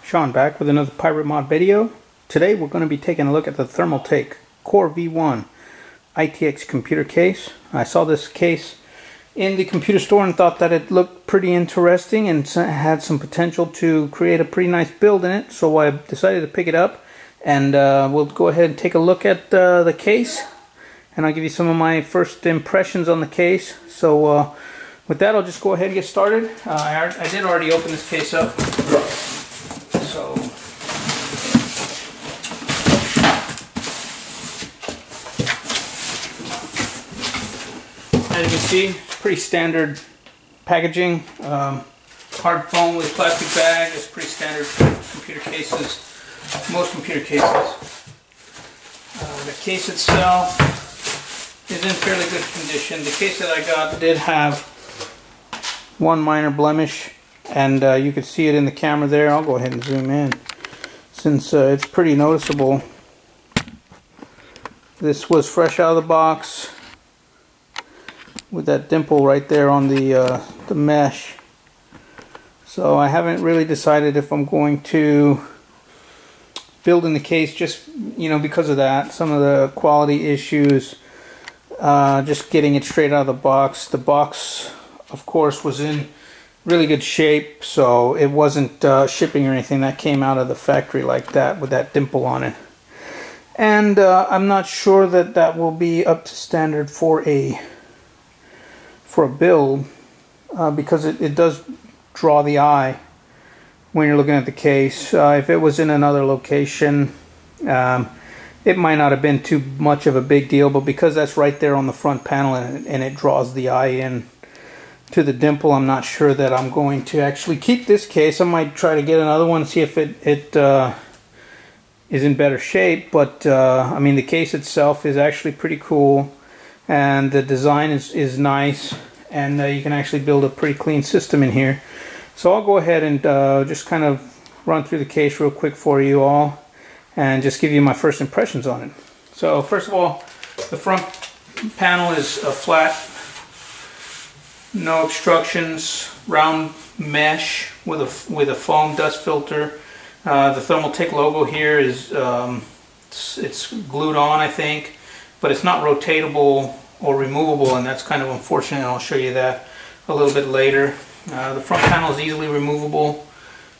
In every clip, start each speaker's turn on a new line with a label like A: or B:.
A: Sean back with another Pirate Mod video. Today we're going to be taking a look at the Thermaltake CoreV1 ITX computer case. I saw this case in the computer store and thought that it looked pretty interesting and had some potential to create a pretty nice build in it, so I decided to pick it up, and we'll go ahead and take a look at the case, and I'll give you some of my first impressions on the case. So with that, I'll just go ahead and get started. I did already open this case up. So as you can see, pretty standard packaging. Hard foam with plastic bag. It's pretty standard for computer cases. Most computer cases. The case itself is in fairly good condition. The case that I got did have one minor blemish, and you can see it in the camera there. I'll go ahead and zoom in since it's pretty noticeable. This was fresh out of the box with that dimple right there on the mesh. So I haven't really decided if I'm going to build in the case, just because of that, some of the quality issues, just getting it straight out of the box. The box, of course, was in really good shape, so it wasn't shipping or anything. That came out of the factory like that with that dimple on it. And I'm not sure that that will be up to standard for a build, because it does draw the eye when you're looking at the case. If it was in another location, it might not have been too much of a big deal, but because that's right there on the front panel and it draws the eye in to the dimple, I'm not sure that I'm going to actually keep this case. I might try to get another one and see if it is in better shape, but I mean, the case itself is actually pretty cool, and the design is nice, and you can actually build a pretty clean system in here. So I'll go ahead and just kind of run through the case real quick for you all and just give you my first impressions on it. So first of all, the front panel is a flat, no obstructions, round mesh with a foam dust filter. The Thermaltake logo here is it's glued on, I think, but it's not rotatable or removable, and that's kind of unfortunate. I'll show you that a little bit later. The front panel is easily removable,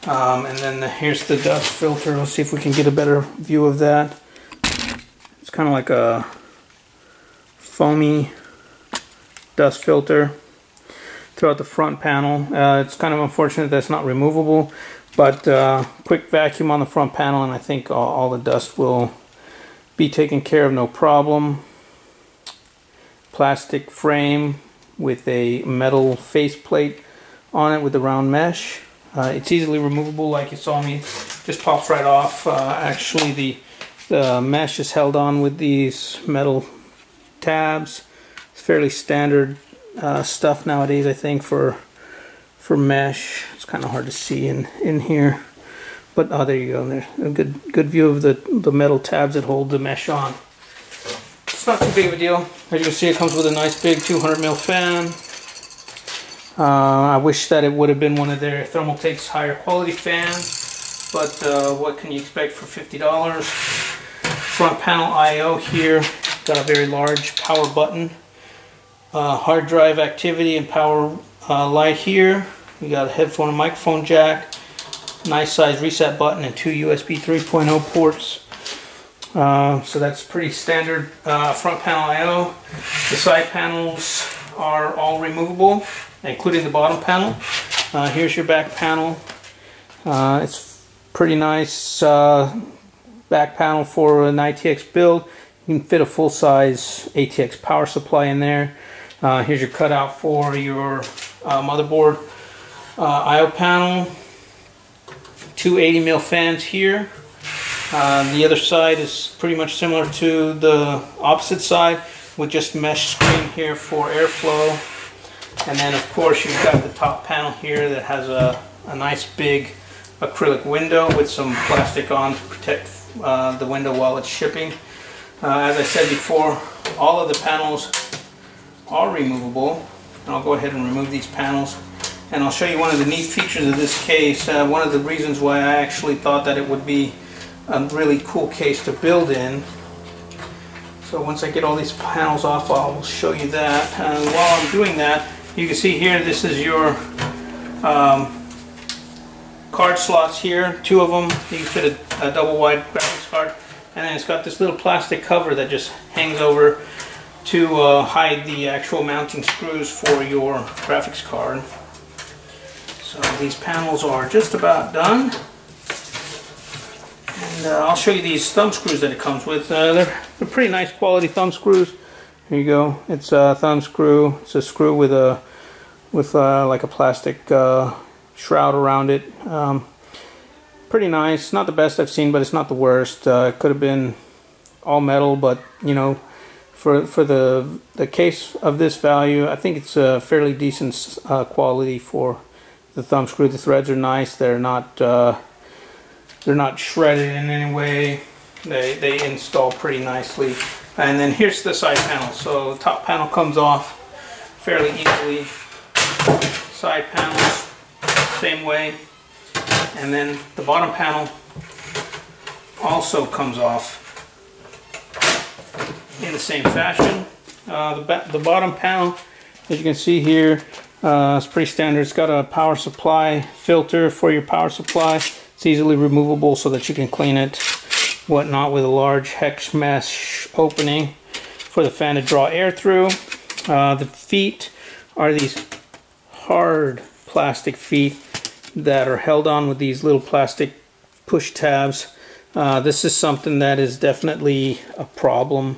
A: and then here's the dust filter. Let's see if we can get a better view of that. It's kind of like a foamy dust filter throughout the front panel. It's kind of unfortunate that's not removable, but quick vacuum on the front panel, and I think all the dust will be taken care of, no problem. Plastic frame with a metal faceplate on it with the round mesh. It's easily removable, like you saw me. Just pops right off. Actually, the mesh is held on with these metal tabs. It's fairly standard stuff nowadays, I think, for mesh. It's kind of hard to see in here, but there you go. There's a good view of the metal tabs that hold the mesh on. It's not too big of a deal. As you can see, it comes with a nice big 200mm fan. I wish that it would have been one of their Thermaltake's higher quality fans, but what can you expect for $50? Front panel I/O here. Got a very large power button. Hard drive activity and power light here. We got a headphone and microphone jack. Nice size reset button and two USB 3.0 ports. So that's pretty standard front panel I/O. The side panels are all removable, including the bottom panel. Here's your back panel. It's pretty nice back panel for an ITX build. You can fit a full-size ATX power supply in there. Here's your cutout for your motherboard I/O panel. Two 80mm fans here. The other side is pretty much similar to the opposite side, with just mesh screen here for airflow. And then, of course, you've got the top panel here that has a nice big acrylic window with some plastic on to protect the window while it's shipping. As I said before, all of the panels are removable. And I'll go ahead and remove these panels And I'll show you one of the neat features of this case. One of the reasons why I actually thought that it would be a really cool case to build in. So once I get all these panels off, I'll show you that. And while I'm doing that, you can see here, this is your card slots here, 2 of them. You can fit a double wide graphics card. And then it's got this little plastic cover that just hangs over to hide the actual mounting screws for your graphics card. So these panels are just about done. And I'll show you these thumb screws that it comes with. They're pretty nice quality thumb screws. Here you go. It's a thumb screw. It's a screw with like a plastic shroud around it. Pretty nice. Not the best I've seen, but it's not the worst. It could have been all metal, but you know, for the case of this value, I think it's a fairly decent quality for the thumb screw. The threads are nice. They're not shredded in any way. They install pretty nicely. And then here's the side panel. So the top panel comes off fairly easily. Side panels, same way. And then the bottom panel also comes off in the same fashion. The bottom panel, as you can see here, it's pretty standard. It's got a power supply filter for your power supply. It's easily removable so that you can clean it, whatnot, with a large hex mesh opening for the fan to draw air through. The feet are these hard plastic feet that are held on with these little plastic push tabs. This is something that is definitely a problem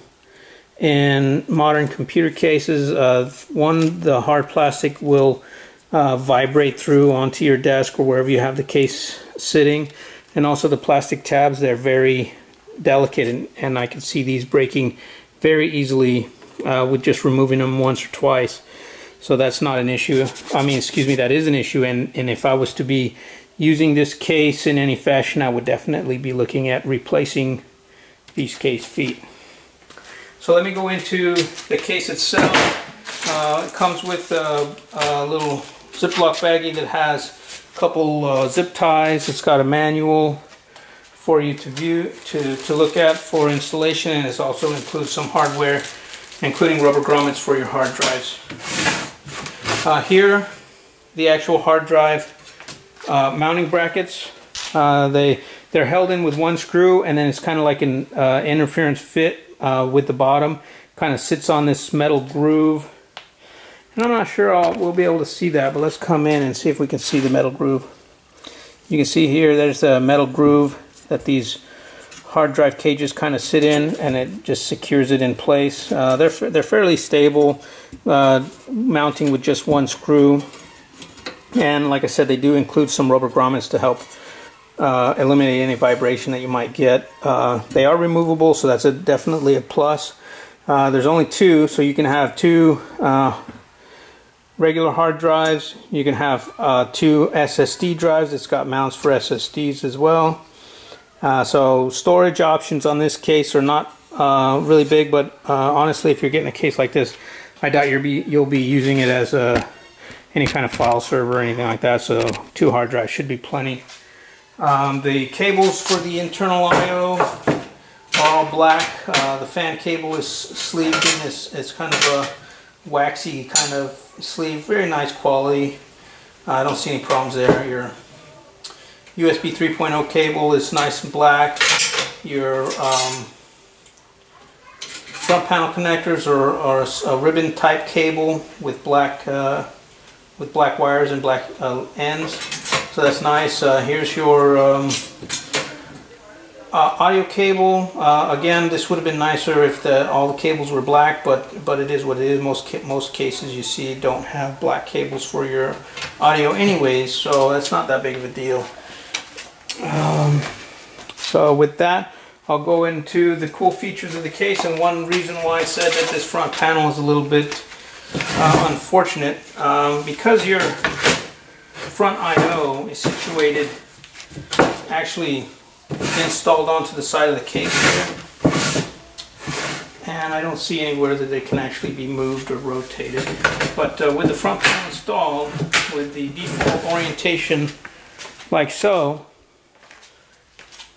A: in modern computer cases. The hard plastic will vibrate through onto your desk or wherever you have the case sitting, and also the plastic tabs, they're very delicate, and I can see these breaking very easily with just removing them once or twice. So that's not an issue. I mean, excuse me, that is an issue, and if I was to be using this case in any fashion, I would definitely be looking at replacing these case feet. So let me go into the case itself. It comes with a little Ziploc baggie that has a couple zip ties. It's got a manual for you to view, to look at for installation, and it also includes some hardware, including rubber grommets for your hard drives. Here, the actual hard drive mounting brackets. They're held in with one screw, and then it's kind of like an interference fit with the bottom. Kind of sits on this metal groove. And I'm not sure we'll be able to see that, but let's come in and see if we can see the metal groove. You can see here, there's a metal groove that these hard drive cages kind of sit in, and it just secures it in place. They're fairly stable, mounting with just one screw. And like I said, they do include some rubber grommets to help eliminate any vibration that you might get. They are removable, so that's definitely a plus. There's only 2, so you can have 2 regular hard drives. You can have 2 SSD drives. It's got mounts for SSDs as well. So storage options on this case are not really big, but honestly, if you're getting a case like this, I doubt you'll be using it as any kind of file server or anything like that, so 2 hard drives should be plenty. The cables for the internal I/O are all black. The fan cable is sleeved in. It's kind of a waxy kind of sleeve, very nice quality. I don't see any problems there. Your USB 3.0 cable is nice and black. Your front panel connectors are a ribbon type cable with black wires and black ends, so that's nice. Here's your audio cable. Again, this would have been nicer if all the cables were black, but it is what it is. Most cases you see don't have black cables for your audio anyways, so that's not that big of a deal. So with that, I'll go into the cool features of the case, and one reason why I said that this front panel is a little bit unfortunate, because your front I/O is situated, actually installed onto the side of the case here, and I don't see anywhere that they can actually be moved or rotated. But with the front panel installed, with the default orientation like so,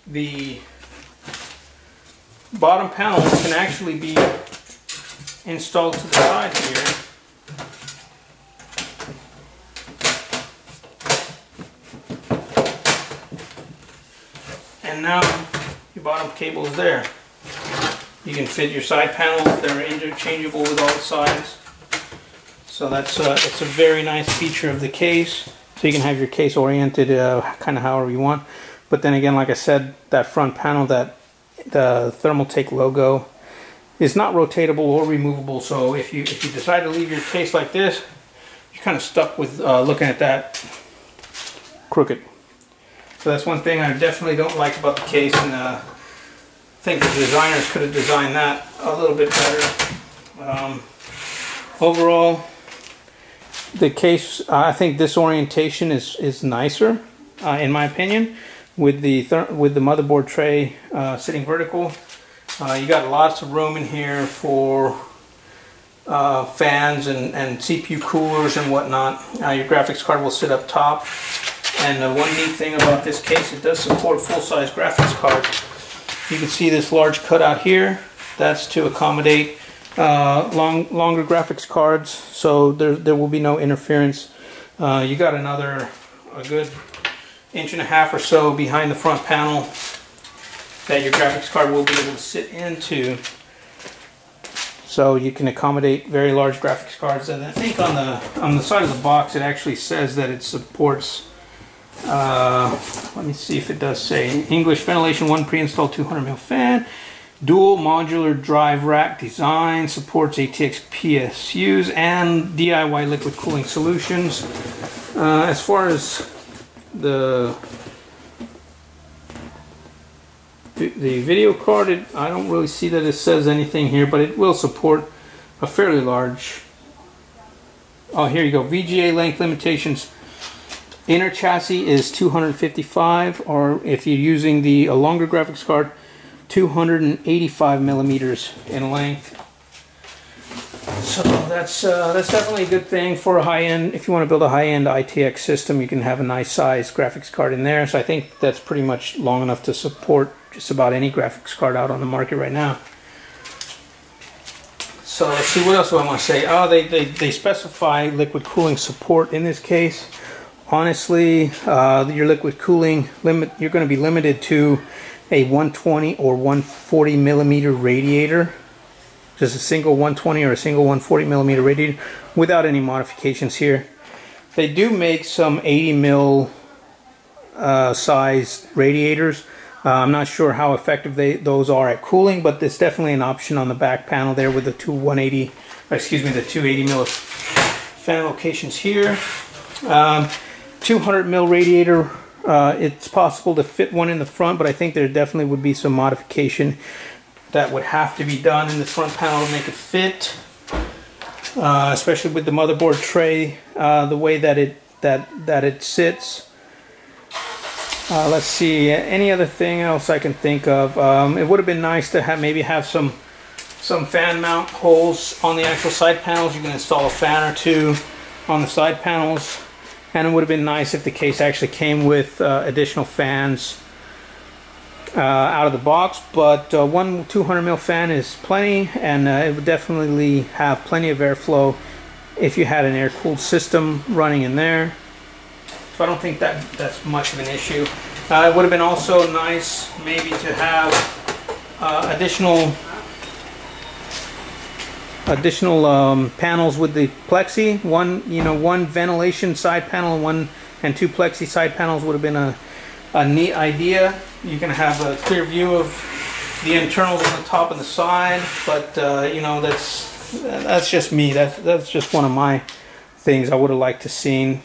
A: the bottom panel can actually be installed to the side here. And now your bottom cable is there. You can fit your side panels, they're interchangeable with all sides. So that's it's a very nice feature of the case. So you can have your case oriented kind of however you want. But then again, like I said, that front panel, that the Thermaltake logo, is not rotatable or removable. So if you decide to leave your case like this, you're kind of stuck with looking at that crooked. So that's one thing I definitely don't like about the case, and I think the designers could have designed that a little bit better. Overall, the case, I think this orientation is nicer, in my opinion, with the motherboard tray sitting vertical. You got lots of room in here for fans and CPU coolers and whatnot. Your graphics card will sit up top. And one neat thing about this case, it does support full-size graphics cards. You can see this large cutout here. That's to accommodate longer graphics cards, so there will be no interference. You got a good 1.5 inches or so behind the front panel that your graphics card will be able to sit into. So you can accommodate very large graphics cards. And I think on the side of the box it actually says that it supports, let me see if it does say, English ventilation, 1 pre-installed 200mm fan, dual modular drive rack design, supports ATX PSUs and DIY liquid cooling solutions. As far as the video card, I don't really see that it says anything here, but it will support a fairly large, oh here you go, VGA length limitations. Inner chassis is 255, or if you're using a longer graphics card, 285 millimeters in length. So that's definitely a good thing for a high-end. If you want to build a high-end ITX system, you can have a nice size graphics card in there. So I think that's pretty much long enough to support just about any graphics card out on the market right now. So let's see, what else do I want to say? Oh, they specify liquid cooling support in this case. Honestly, your liquid cooling limit, you're going to be limited to a 120 or 140 millimeter radiator, just a single 120 or a single 140 millimeter radiator, without any modifications here. They do make some 80 mil size radiators. I'm not sure how effective those are at cooling, but it's definitely an option on the back panel there with the two 280 mil fan locations here. 200 mil radiator, it's possible to fit one in the front, but I think there definitely would be some modification that would have to be done in the front panel to make it fit, especially with the motherboard tray, the way that it sits. Let's see, any other thing else I can think of. It would have been nice to maybe have some fan mount holes on the actual side panels. You can install a fan or two on the side panels. And it would have been nice if the case actually came with additional fans out of the box, but one 200mm fan is plenty, and it would definitely have plenty of airflow if you had an air-cooled system running in there. So I don't think that's much of an issue. It would have been also nice maybe to have additional panels with the plexi. One ventilation side panel and two plexi side panels would have been a neat idea. You can have a clear view of the internals on the top and the side, but that's just me. That's just one of my things I would have liked to seen.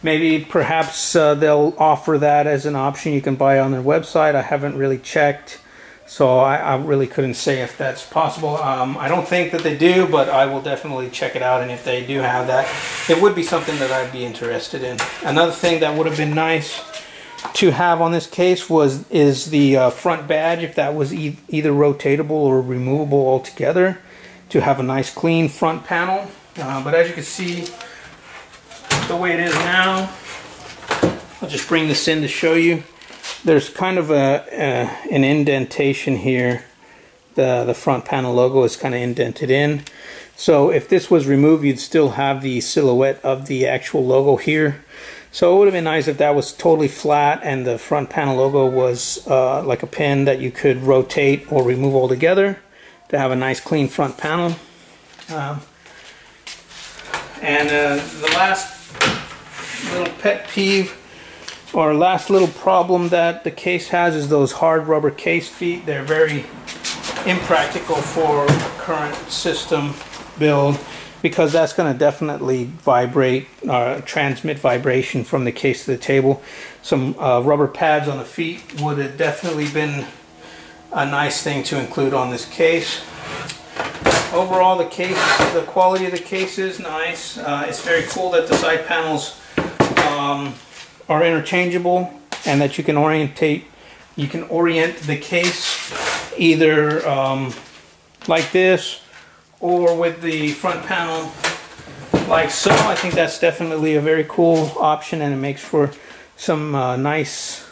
A: Maybe perhaps they'll offer that as an option you can buy on their website. I haven't really checked, so I really couldn't say if that's possible. I don't think that they do, but I will definitely check it out, and if they do have that, it would be something that I'd be interested in. Another thing that would have been nice to have on this case is the front badge, if that was either rotatable or removable altogether, to have a nice clean front panel. But as you can see, the way it is now, I'll just bring this in to show you. There's kind of an indentation here. The front panel logo is kind of indented in. So if this was removed, you'd still have the silhouette of the actual logo here. So it would have been nice if that was totally flat and the front panel logo was like a pin that you could rotate or remove altogether to have a nice clean front panel. The last little pet peeve or last little problem that the case has is those hard rubber case feet. They're very impractical for a current system build, because that's going to definitely vibrate, transmit vibration from the case to the table. Some rubber pads on the feet would have definitely been a nice thing to include on this case. Overall, the quality of the case is nice. It's very cool that the side panels are interchangeable and that you can orient the case either like this or with the front panel like so. I think that's definitely a very cool option, and it makes for some nice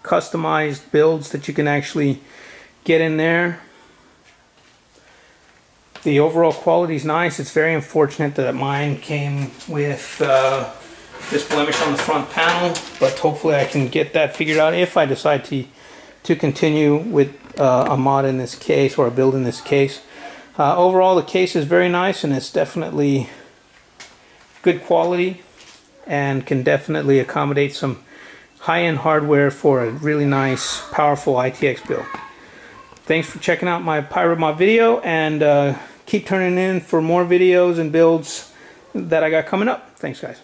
A: customized builds that you can actually get in there. The overall quality is nice. It's very unfortunate that mine came with this blemish on the front panel, but hopefully I can get that figured out if I decide to continue with a mod in this case or a build in this case. Overall, the case is very nice, and it's definitely good quality and can definitely accommodate some high-end hardware for a really nice, powerful ITX build. Thanks for checking out my Pirate Mod video, and keep turning in for more videos and builds that I got coming up. Thanks, guys.